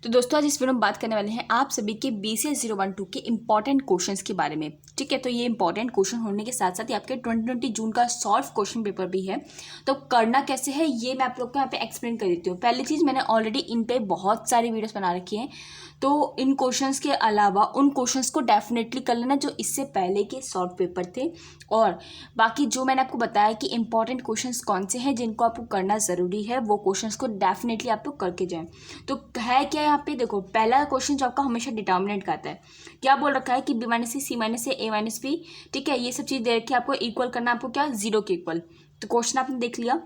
तो दोस्तों आज इस वीडियो में बात करने वाले हैं आप सभी के BCS 012 के इंपॉर्टेंट क्वेश्चंस के बारे में। ठीक है, तो ये इंपॉर्टेंट क्वेश्चन होने के साथ साथ ही आपके 2020 जून का सॉल्व क्वेश्चन पेपर भी है। तो करना कैसे है ये मैं आप लोग को यहाँ पे एक्सप्लेन कर देती हूँ। पहली चीज़, मैंने ऑलरेडी इन पे बहुत सारी वीडियोस बना रखी हैं, तो इन क्वेश्चंस के अलावा उन क्वेश्चंस को डेफिनेटली कर लेना जो इससे पहले के सॉल्व पेपर थे। और बाकी जो मैंने आपको बताया कि इंपॉर्टेंट क्वेश्चंस कौन से हैं जिनको आपको करना ज़रूरी है, वो क्वेश्चंस को डेफिनेटली आप लोग करके जाएं। तो है क्या यहाँ पे देखो, पहला क्वेश्चन जो आपका हमेशा डिटर्मिनेंट का आता है, क्या बोल रखा है कि B-C, C-A, A-B, ठीक है, ये सब चीज़ दे रखी है आपको। इक्वल करना आपको क्या, 0 के इक्वल। तो क्वेश्चन आपने देख लिया।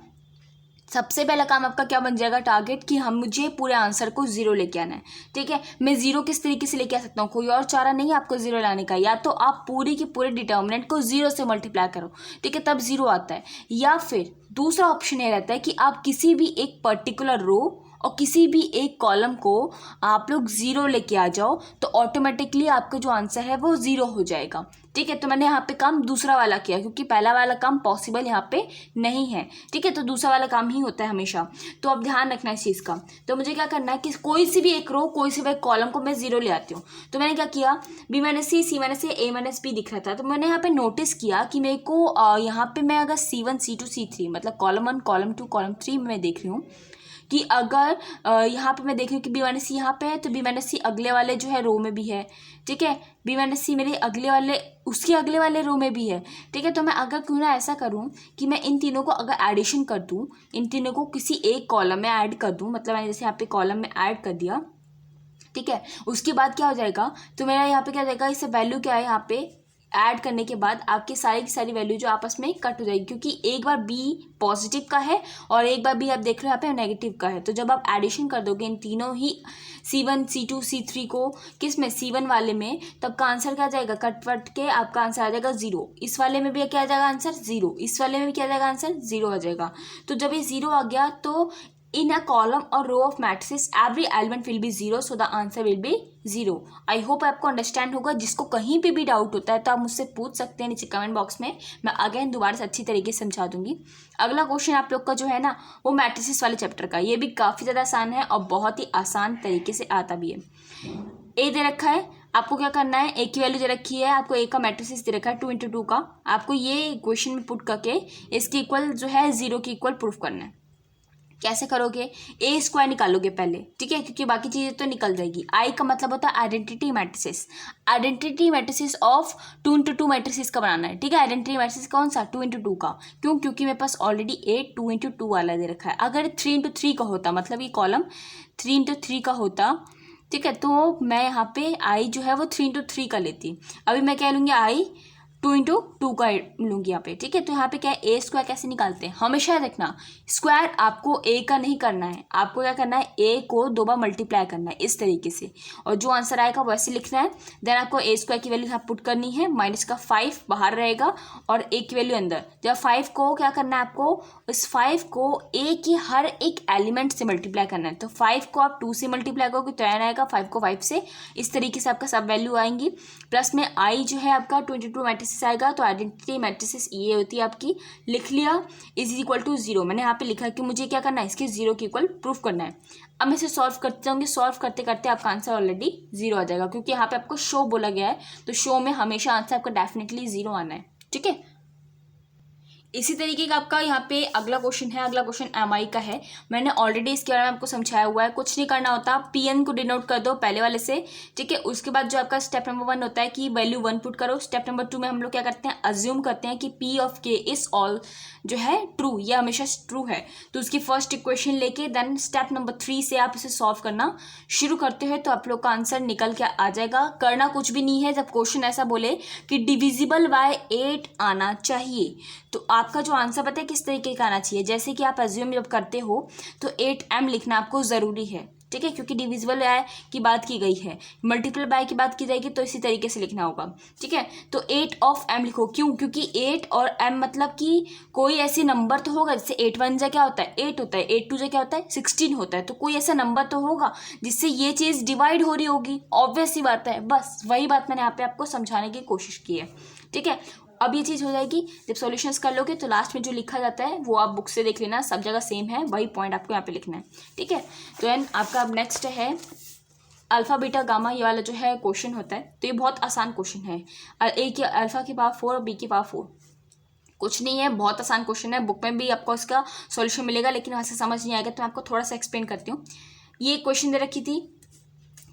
सबसे पहला काम आपका क्या बन जाएगा, टारगेट, कि हम मुझे पूरे आंसर को 0 लेके आना है। ठीक है, मैं 0 किस तरीके से लेके आ सकता हूँ, कोई और चारा नहीं है आपको 0 लाने का। या तो आप पूरी की पूरे डिटर्मिनेंट को 0 से मल्टीप्लाई करो, ठीक है, तब 0 आता है। या फिर दूसरा ऑप्शन ये रहता है कि आप किसी भी एक पर्टिकुलर रो और किसी भी एक कॉलम को आप लोग 0 लेके आ जाओ, तो ऑटोमेटिकली आपका जो आंसर है वो 0 हो जाएगा। ठीक है, तो मैंने यहाँ पे काम दूसरा वाला किया क्योंकि पहला वाला काम पॉसिबल यहाँ पे नहीं है। ठीक है, तो दूसरा वाला काम ही होता है हमेशा, तो अब ध्यान रखना इस चीज़ का। तो मुझे क्या करना है कि कोई सी भी एक रो, कोई सी भी एक कॉलम को मैं 0 ले आती हूँ। तो मैंने क्या किया, B-C, C-A, A-B दिख रहा था, तो मैंने यहाँ पे नोटिस किया कि मेरे को यहाँ पे मैं अगर C1, C2, C3 मतलब कॉलम 1, कॉलम 2, कॉलम 3 में देख रही हूँ कि अगर यहाँ पे मैं देख रही हूँ कि B-C यहाँ पे है, तो B-C अगले वाले जो है रो में भी है। ठीक है, B-C मेरे अगले वाले, उसके अगले वाले रो में भी है। ठीक है, तो मैं अगर क्यों ना ऐसा करूँ कि मैं इन तीनों को अगर एडिशन कर दूँ, इन तीनों को किसी एक कॉलम में ऐड कर दूँ, मतलब मैंने जैसे यहाँ पे कॉलम में ऐड कर दिया। ठीक है, उसके बाद क्या हो जाएगा, तो मेरा यहाँ पे क्या हो जाएगा, इससे वैल्यू क्या है, यहाँ पे ऐड करने के बाद आपकी सारी की सारी वैल्यू जो आपस में कट हो जाएगी, क्योंकि एक बार B पॉजिटिव का है और एक बार B आप देख रहे हो यहाँ पे नेगेटिव का है। तो जब आप एडिशन कर दोगे इन तीनों ही C1, C2, C3 को किस में, C1 वाले में, तब का आंसर क्या आ जाएगा, कट वट के आपका आंसर आ जाएगा 0। इस वाले में भी क्या आ जाएगा आंसर 0, इस वाले में भी क्या आ जाएगा आंसर 0 आ जाएगा। तो जब ये 0 आ गया, तो in a column or row of matrices every element will be 0, so the answer will be 0। I hope आपको अंडरस्टैंड होगा। जिसको कहीं पे भी डाउट होता है तो आप मुझसे पूछ सकते हैं नीचे कमेंट बॉक्स में, मैं अगेन दोबारा से अच्छी तरीके से समझा दूंगी। अगला क्वेश्चन आप लोग का जो है ना, वो मैट्रिसेस वाले चैप्टर का, ये भी काफ़ी ज़्यादा आसान है और बहुत ही आसान तरीके से आता भी है। ए दे रखा है, आपको क्या करना है, ए की वैल्यू दे रखी है, आपको ए का मैट्रिसेस दे रखा है 2 × 2 का, आपको ये क्वेश्चन में पुट करके इसके इक्वल जो है 0 के इक्वल प्रूफ करना है। कैसे करोगे, A² निकालोगे पहले, ठीक है, क्योंकि बाकी चीज़ें तो निकल जाएगी। आई का मतलब होता है identity matrices, identity matrices of 2 × 2 matrices का बनाना है। ठीक है, आइडेंटिटी मैट्रिसेस कौन सा, 2 × 2 का। क्यों, क्योंकि मेरे पास ऑलरेडी A 2 × 2 वाला दे रखा है। अगर 3 × 3 का होता, मतलब ये कॉलम 3 × 3 का होता, ठीक है, तो मैं यहाँ पे आई जो है वो 3 × 3 का लेती। अभी मैं क्या लूँगी, आई 2 × 2 का लूँगी यहाँ पे। ठीक है, तो यहाँ पे क्या है, A² कैसे निकालते हैं, हमेशा देखना स्क्वायर आपको A का नहीं करना है, आपको क्या करना है, A को 2 बार मल्टीप्लाई करना है इस तरीके से, और जो आंसर आएगा वैसे लिखना है। देन आपको A² की वैल्यू यहाँ पुट करनी है, माइनस का 5 बाहर रहेगा और A की वैल्यू अंदर। जब 5 को क्या करना है, आपको उस 5 को A की हर एक एलिमेंट से मल्टीप्लाई करना है। तो 5 को आप 2 से मल्टीप्लाई करोगे तो n आएगा, 5 को 5 से, इस तरीके से आपका सब वैल्यू आएंगी। प्लस में आई जो है आपका 2 × 2 मैट्रिसेस आएगा, तो आइडेंटिटी मैट्रिसेस ये होती है आपकी, लिख लिया, इज इक्वल टू 0। मैंने यहाँ पे लिखा है कि मुझे क्या करना है, इसके 0 के इक्वल प्रूफ करना है। अब मैं इसे सॉल्व करते जाऊंगी, सॉल्व करते करते आपका आंसर ऑलरेडी 0 आ जाएगा, क्योंकि यहाँ पे आपको शो बोला गया है, तो शो में हमेशा आंसर आपका डेफिनेटली 0 आना है। ठीक है, इसी तरीके का आपका यहाँ पे अगला क्वेश्चन है। अगला क्वेश्चन MI का है, मैंने ऑलरेडी इसके बारे में आपको समझाया हुआ है। कुछ नहीं करना होता, PN को डिनोट कर दो पहले वाले से। ठीक है, उसके बाद जो आपका स्टेप नंबर 1 होता है कि वैल्यू 1 पुट करो। स्टेप नंबर 2 में हम लोग क्या करते हैं, अज्यूम करते हैं कि P of K is all जो है ट्रू, ये हमेशा ट्रू है, तो उसकी फर्स्ट इक्वेशन लेके देन स्टेप नंबर 3 से आप इसे सॉल्व करना शुरू करते हो, तो आप लोग का आंसर निकल के आ जाएगा। करना कुछ भी नहीं है, जब क्वेश्चन ऐसा बोले कि डिविजिबल बाय 8 आना चाहिए, तो आपका जो आंसर पता है किस तरीके का आना चाहिए, जैसे कि आप अज्यूम जब करते हो तो 8m लिखना आपको ज़रूरी है। ठीक है, क्योंकि डिविजिबल बाय की बात की गई है, मल्टीपल बाय की बात की जाएगी तो इसी तरीके से लिखना होगा। ठीक है, तो 8 ऑफ m लिखो, क्यों, क्योंकि 8 और m मतलब कि कोई ऐसे नंबर तो होगा, जैसे 8 1 जा क्या होता है 8 होता है, 8 2 जा क्या होता है 16 होता है, तो कोई ऐसा नंबर तो होगा जिससे ये चीज़ डिवाइड हो रही होगी, ऑब्वियस सी बात है। बस वही बात मैंने यहाँ पे आपको समझाने की कोशिश की है। ठीक है, अब ये चीज़ हो जाएगी जब सॉल्यूशंस कर लोगे, तो लास्ट में जो लिखा जाता है वो आप बुक से देख लेना, सब जगह सेम है, वही पॉइंट आपको यहाँ पे लिखना है। ठीक है, तो एंड आपका अब नेक्स्ट है अल्फा बीटा गामा ये वाला जो है क्वेश्चन होता है, तो ये बहुत आसान क्वेश्चन है। ए की अल्फा की पावर 4 और बी की पावर 4, कुछ नहीं है, बहुत आसान क्वेश्चन है। बुक में भी आपको इसका सॉल्यूशन मिलेगा, लेकिन वहाँ से समझ नहीं आएगा, तो मैं आपको थोड़ा सा एक्सप्लेन करती हूँ। ये क्वेश्चन दे रखी थी,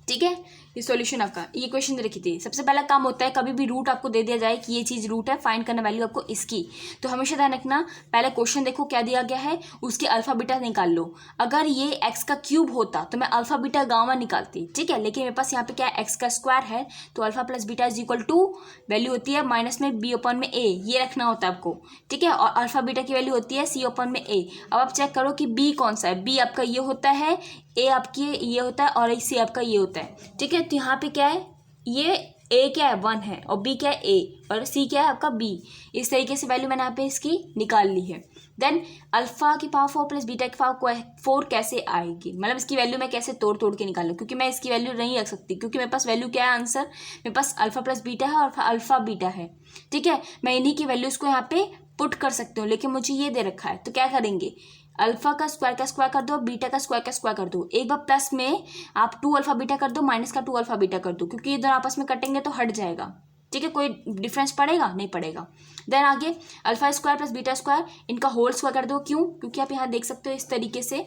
ठीक है, ये सॉल्यूशन आपका, ये क्वेश्चन दे रखी थी। सबसे पहला काम होता है, कभी भी रूट आपको दे दिया जाए कि ये चीज़ रूट है, फाइंड करना वैल्यू आपको इसकी, तो हमेशा ध्यान रखना पहले क्वेश्चन देखो क्या दिया गया है, उसके अल्फा बीटा निकाल लो। अगर ये एक्स का क्यूब होता तो मैं अल्फा बीटा गामा निकालती, ठीक है, लेकिन मेरे पास यहाँ पे क्या है, एक्स का स्क्वायर है, तो alpha plus beta is equal to value होती है माइनस में बी ओपन में ए, ये रखना होता है आपको, ठीक है, और अल्फा बीटा की वैल्यू होती है सी ओपन में ए। अब आप चेक करो कि बी कौन सा है, बी आपका ये होता है, ए आपकी ये होता है, और सी आपका ये होता है, ठीक है। तो यहाँ पे क्या है, ये ए क्या है 1 है, और बी क्या है ए, और सी क्या है आपका बी। इस तरीके से वैल्यू मैंने यहाँ पे इसकी निकाल ली है। देन अल्फा की पावर 4 प्लस बीटा की पावर 4 कैसे आएगी, मतलब इसकी वैल्यू मैं कैसे तोड़ तोड़ के निकालूँ, क्योंकि मैं इसकी वैल्यू नहीं रख सकती, क्योंकि मेरे पास वैल्यू क्या है, आंसर मेरे पास अल्फा प्लस बीटा है और अल्फा बीटा है, ठीक है। मैं इन्हीं की वैल्यूज को यहाँ पे पुट कर सकती हूँ, लेकिन मुझे ये दे रखा है, तो क्या करेंगे, अल्फा का स्क्वायर कर दो, बीटा का स्क्वायर कर दो। एक बार प्लस में आप 2 अल्फा बीटा कर दो, माइनस का 2 अल्फा बीटा कर दो, क्योंकि इधर आपस में कटेंगे तो हट जाएगा, ठीक है, कोई डिफरेंस पड़ेगा नहीं पड़ेगा। देन आगे alpha square plus beta square, इनका होल स्क्वायर कर दो। क्यों, क्योंकि आप यहाँ देख सकते हो इस तरीके से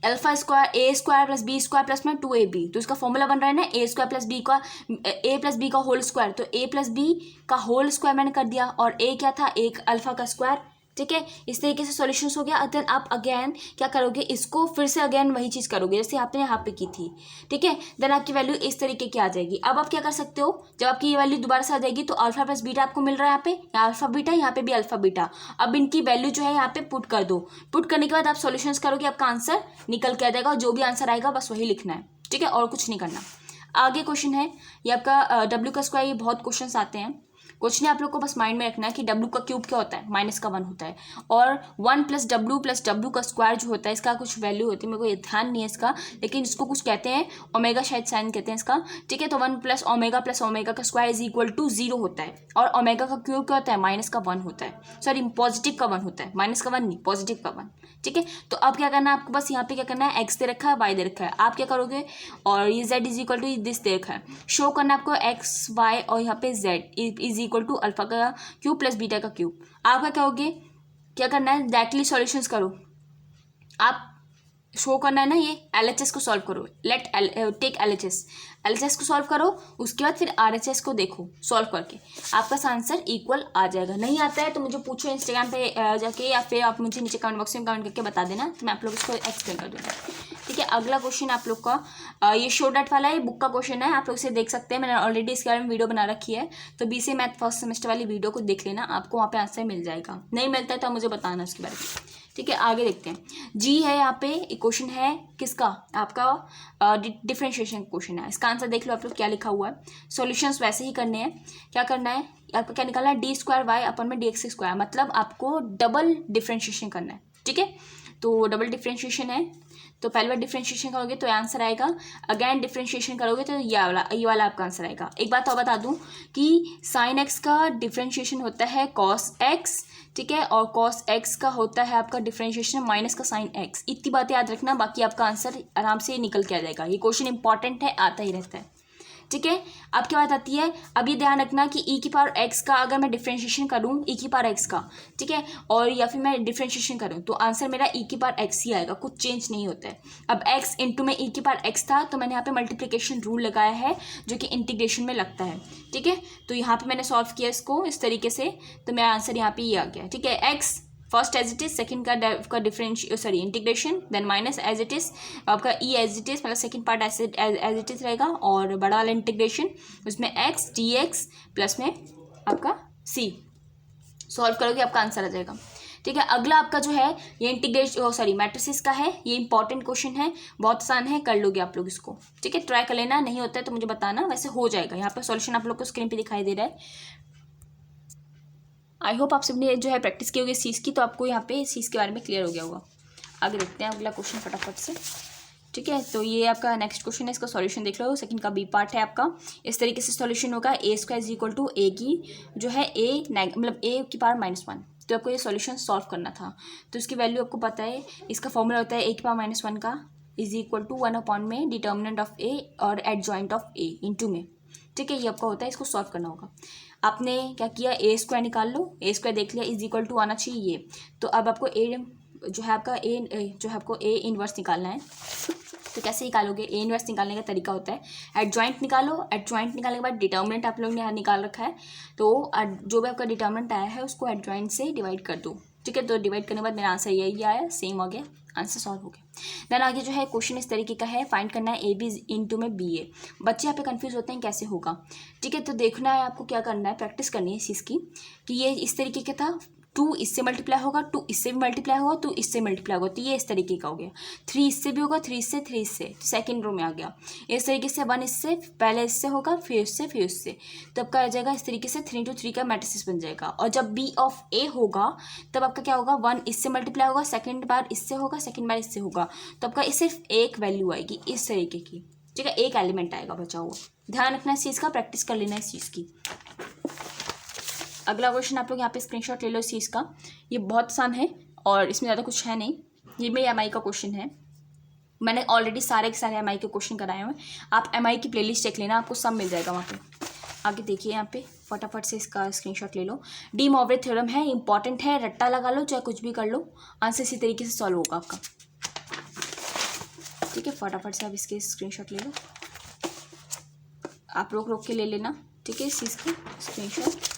alpha square a square plus b square plus में 2ab, तो इसका फॉर्मूला बन रहा है ना ए स्क्वायर प्लस बी का, ए प्लस बी का होल स्क्वायर, तो ए प्लस बी का होल स्क्वायर मैंने कर दिया, और ए क्या था, एक अल्फा का स्क्वायर, ठीक है। इस तरीके से सॉल्यूशंस हो गया। देन आप अगेन क्या करोगे, इसको फिर से अगेन वही चीज़ करोगे जैसे आपने यहाँ पे की थी, ठीक है। देन आपकी वैल्यू इस तरीके की आ जाएगी। अब आप क्या कर सकते हो, जब आपकी ये वैल्यू दोबारा से आ जाएगी, तो अल्फा प्लस बीटा आपको मिल रहा है यहाँ पे, यहाँ अल्फा बीटा, यहाँ पे भी अल्फा बीटा। अब इनकी वैल्यू जो है यहाँ पे पुट कर दो, पुट करने के बाद आप सॉल्यूशंस करोगे, आपका आंसर निकल के आ जाएगा, और जो भी आंसर आएगा बस वही लिखना है, ठीक है, और कुछ नहीं करना। आगे क्वेश्चन है ये आपका डब्ल्यू का स्क्वायर, ये बहुत क्वेश्चन आते हैं। कुछ नहीं, आप लोग को बस माइंड में रखना है कि डब्ल्यू का क्यूब क्या होता है, माइनस का 1 होता है, और 1 प्लस डब्ल्यू का स्क्वायर जो होता है, इसका कुछ वैल्यू होती है, मेरे को ये ध्यान नहीं है इसका, लेकिन इसको कुछ कहते हैं ओमेगा, शायद साइन कहते हैं इसका, ठीक है। तो 1 प्लस ओमेगा का स्क्वायर इज इक्वल टू 0 होता है, और ओमेगा का क्यूब क्या होता है, माइनस का 1 होता है, सॉरी पॉजिटिव का 1 होता है, माइनस का 1 नहीं, पॉजिटिव का 1, ठीक है। तो अब क्या करना है आपको, बस यहाँ पे क्या करना है, एक्स दे रखा है, वाई दे रखा है, आप क्या करोगे, और ये Z is equal to this दे रखा है, शो करना है आपको एक्स वाई, और यहाँ पे Z is equal to alpha का क्यूब प्लस बीटा का क्यूब। आप क्या कहोगे, क्या करना है, डायरेक्टली सॉल्यूशंस करो, आप शो करना है ना, ये LHS को सॉल्व करो, टेक LHS को सॉल्व करो, उसके बाद फिर RHS को देखो सॉल्व करके, आपका आंसर इक्वल आ जाएगा। नहीं आता है तो मुझे पूछो इंस्टाग्राम पे जाके, या फिर आप मुझे नीचे कमेंट बॉक्स में कमेंट करके बता देना, तो मैं आप लोग इसको एक्सप्लेन कर दूँगा, ठीक है। अगला क्वेश्चन आप लोग का ये शो डैट वाला है, बुक का क्वेश्चन है, आप लोग इसे देख सकते हैं, मैंने ऑलरेडी इसके बारे में वीडियो बना रखी है, तो BCA मैथ फर्स्ट सेमेस्टर वाली वीडियो को देख लेना, आपको वहाँ पे आंसर मिल जाएगा। नहीं मिलता है तो मुझे बताना उसके बारे में, ठीक है। आगे देखते हैं, जी है यहाँ पे एक क्वेश्चन है किसका, आपका डिफरेंशिएशन क्वेश्चन है। इसका आंसर देख लो आप लोग क्या लिखा हुआ है, सॉल्यूशंस वैसे ही करने हैं। क्या करना है, आपको क्या निकालना है, डी स्क्वायर वाई अपन में DX स्क्वायर, मतलब आपको डबल डिफरेंशिएशन करना है, ठीक है। तो डबल डिफरेंशिएशन है, तो पहली बार डिफरेंशिएशन करोगे तो आंसर आएगा, अगेन डिफरेंशिएशन करोगे तो ये वाला आपका आंसर आएगा। एक बात और बता दूं कि साइन एक्स का डिफरेंशिएशन होता है कॉस एक्स, ठीक है, और कॉस एक्स का होता है आपका डिफरेंशिएशन माइनस का साइन एक्स। इतनी बातें याद रखना, बाकी आपका आंसर आराम से निकल के आ जाएगा। ये क्वेश्चन इंपॉर्टेंट है, आता ही रहता है, ठीक है। अब क्या बात आती है, अब ये ध्यान रखना कि ई की पावर एक्स का अगर मैं डिफरेंशिएशन करूँ ई की पावर एक्स का, ठीक है, और या फिर मैं डिफरेंशिएशन करूँ तो आंसर मेरा ई की पावर एक्स ही आएगा, कुछ चेंज नहीं होता है। अब एक्स इंटू में ई की पावर एक्स था, तो मैंने यहाँ पे मल्टीप्लिकेशन रूल लगाया है जो कि इंटीग्रेशन में लगता है, ठीक है। तो यहाँ पे मैंने सॉल्व किया इसको इस तरीके से, तो मेरा आंसर यहाँ पे ये आ गया, ठीक है। X first as it is, second का integration, then minus as it is, आपका ई एज इट इज, मतलब second part as it is रहेगा, और बड़ा वाला इंटीग्रेशन उसमें एक्स dx प्लस में आपका c, सॉल्व करोगे आपका आंसर आ जाएगा, ठीक है। अगला आपका जो है ये इंटीग्रेशन मैट्रिसेस का है, ये इंपॉर्टेंट क्वेश्चन है, बहुत आसान है, कर लोगे आप लोग इसको, ठीक है। ट्राई कर लेना, नहीं होता है तो मुझे बताना, वैसे हो जाएगा। यहाँ पर सॉल्यूशन आप लोग को स्क्रीन पे दिखाई दे रहा है। आई होप आप सबने जो है प्रैक्टिस की होगी इस चीज़ की, तो आपको यहाँ पे इस चीज़ के बारे में क्लियर हो गया होगा। आगे देखते हैं अगला क्वेश्चन फटाफट से, ठीक है। तो ये आपका नेक्स्ट क्वेश्चन है, इसका सॉल्यूशन देख लो, सेकंड का बी पार्ट है आपका। इस तरीके से सॉल्यूशन होगा, ए स्क्वायर इज इक्वल टू ए की जो है मतलब ए की पावर -1, तो आपको ये सॉल्यूशन सॉल्व करना था। तो इसकी वैल्यू आपको पता है, इसका फॉर्मूला होता है ए की पावर -1 का इज इक्वल टू 1 में डिटर्मिनेंट ऑफ ए और एडजॉइंट ऑफ ए इंटू में, ठीक है, ये आपका होता है, इसको सॉल्व करना होगा। आपने क्या किया, ए स्क्वायर निकाल लो, ए स्क्वायर देख लिया इज इक्वल टू आना चाहिए ये, तो अब आपको ए जो है आपका ए इनवर्स निकालना है। तो कैसे निकालोगे, ए इनवर्स निकालने का तरीका होता है एडजॉइंट निकालो, एडजॉइंट निकालने के बाद डिटर्मिनेंट आप लोग ने निकाल रखा है, तो जो भी आपका डिटर्मिनेंट आया है उसको एडजॉइंट से डिवाइड कर दो, ठीक है। तो डिवाइड करने के बाद मेरा आंसर यही आया, सेम हो गया, आंसर सॉल्व हो गया। देन आगे जो है क्वेश्चन इस तरीके का है, फाइंड करना है ए बी इंटू में बी ए। बच्चे यहाँ पे कंफ्यूज होते हैं कैसे होगा, ठीक है। तो देखना है आपको क्या करना है, प्रैक्टिस करनी है इस चीज़ की कि ये इस तरीके का था, 2 इससे मल्टीप्लाई होगा, 2 इससे भी मल्टीप्लाई होगा, 2 इससे मल्टीप्लाई होगा, तो ये इस तरीके का हो गया। 3 इससे भी होगा, 3 इससे, 3 इससे, तो सेकेंड रो में आ गया। इस तरीके से 1 इससे, पहले इससे होगा, फिर इससे, फिर इससे, तब आपका आ जाएगा इस तरीके से 3 to 3 का मैट्रिक्स बन जाएगा। और जब बी ऑफ ए होगा तब आपका क्या होगा, 1 इससे मल्टीप्लाई होगा, सेकेंड बार इससे होगा, सेकेंड बार इससे होगा, तो आपका सिर्फ एक वैल्यू आएगी इस तरीके की, ठीक है, एक एलिमेंट आएगा बचा हुआ। ध्यान रखना इस चीज़ का, प्रैक्टिस कर लेना इस चीज़ की। अगला क्वेश्चन आप लोग यहाँ पे स्क्रीनशॉट ले लो इस चीज़ का, ये बहुत आसान है और इसमें ज़्यादा कुछ है नहीं, ये मेरी एमआई का क्वेश्चन है। मैंने ऑलरेडी सारे के सारे एमआई के क्वेश्चन कराए हुए हैं, आप एमआई की प्लेलिस्ट चेक लेना, आपको सब मिल जाएगा वहाँ पे। आगे देखिए यहाँ पे फटाफट से इसका स्क्रीनशॉट ले लो। डी मॉवरे थ्योरम है, इंपॉर्टेंट है, रट्टा लगा लो चाहे कुछ भी कर लो, आंसर इसी तरीके से सॉल्व होगा आपका, ठीक है। फटाफट से आप इसके स्क्रीनशॉट ले लो, आप रोक रोक के ले लेना, ठीक है, इस चीज़ की स्क्रीनशॉट।